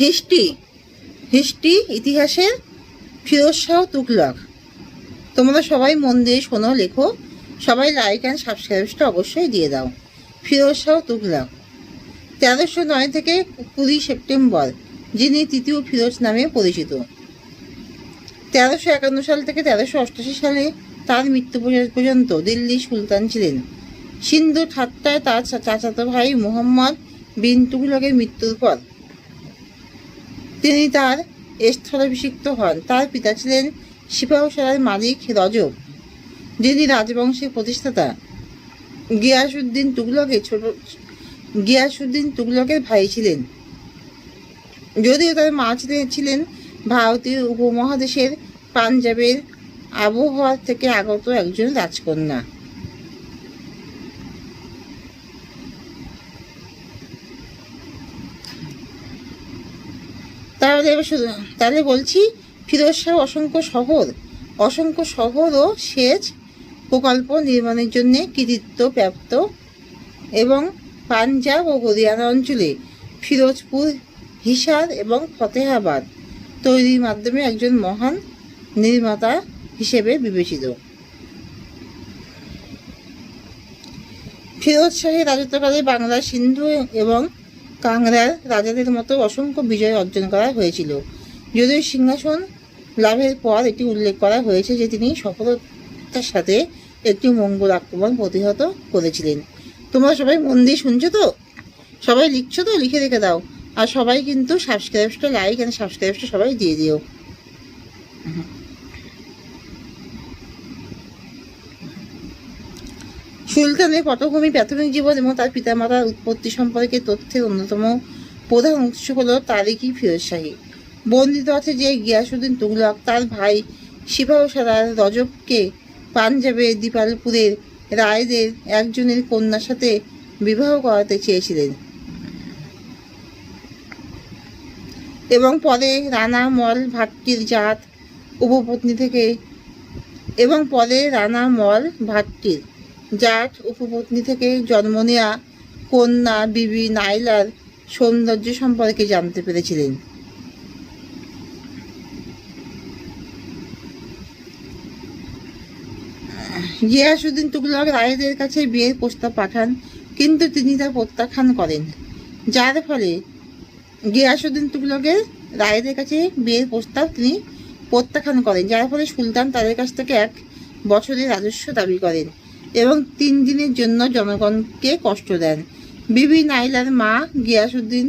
History history ইতিহাসের ফিরোজ শাহ তুগলক। তোমরা সবাই মন দিয়ে শোনো, লেখো, সবাই লাইক অ্যান্ড সাবস্ক্রাইবটা অবশ্যই দিয়ে দাও। ফিরোজ শাহ তুগলক 1309 থেকে 20 সেপ্টেম্বর, যিনি তৃতীয় ফিরোজ নামে পরিচিত। 1351 সাল থেকে 1388 সালে তার মৃত্যু পর্যন্ত দিল্লি সুলতান ছিলেন। সিন্ধু ঠাট্টায় তার চাচাতো ভাই মুহাম্মদ বিন তুগলকের মৃত্যুর পর তিনি তার স্থলাভিষিক্ত হন। তার পিতা ছিলেন সিপাহসালার মালিক রজব, যিনি রাজবংশের প্রতিষ্ঠাতা। গিয়াসউদ্দিন তুগলকের ভাই ছিলেন, যদিও তার মা ছিলেন ভারতীয় উপমহাদেশের পাঞ্জাবের আবহাওয়া থেকে আগত একজন রাজকন্যা। তাহলে বলছি, ফিরোজ শাহ অসংখ্য শহর ও সেচ প্রকল্প নির্মাণের জন্য কৃতিত্ব প্রাপ্ত এবং পাঞ্জাব ও হরিয়ানা অঞ্চলে ফিরোজপুর, হিসার এবং ফতেহাবাদ তৈরির মাধ্যমে একজন মহান নির্মাতা হিসেবে বিবেচিত। ফিরোজ শাহের রাজত্বকালে বাংলার সিন্ধু এবং কাংড়ার রাজাদের মতো অসংখ্য বিজয় অর্জন করা হয়েছিল। যদিও সিংহাসন লাভের পর এটি উল্লেখ করা হয়েছে যে তিনি সফলতার সাথে একটি মঙ্গল আক্রমণ প্রতিহত করেছিলেন। তোমরা সবাই মন দিয়ে শুনছো তো? সবাই লিখছো তো? লিখে রেখে দাও। আর সবাই কিন্তু সাবস্ক্রাইবটা, লাইক অ্যান্ড সাবস্ক্রাইবটা সবাই দিয়ে দিও। সুলতানের পটভূমি, প্রাথমিক জীবন এবং তার পিতামাতার উৎপত্তি সম্পর্কে তথ্যের অন্যতম প্রধান উৎস হল তারিখি ফিরোজশাহী। বর্ণিত আছে যে গিয়াসউদ্দিন তুগলক তার ভাই সিপাহসালার রজবকে পাঞ্জাবের দিপালপুরের রায়দের একজনের কন্যার সাথে বিবাহ করাতে চেয়েছিলেন এবং পরে রানা মল ভাট্টির জাত উপপত্নী থেকে জন্ম নেওয়া কন্যা বিবি নাইলার সৌন্দর্য সম্পর্কে জানতে পেরেছিলেন। গিয়াসউদ্দিন তুগলক রায়দের কাছে বিয়ের প্রস্তাব পাঠান, কিন্তু তিনি তা প্রত্যাখ্যান করেন, যার ফলে সুলতান তাদের কাছ থেকে 1 বছরের রাজস্ব দাবি করেন এবং 3 দিনের জন্য জনগণকে কষ্ট দেন। বিবি নাইলার মা গিয়াসউদ্দিন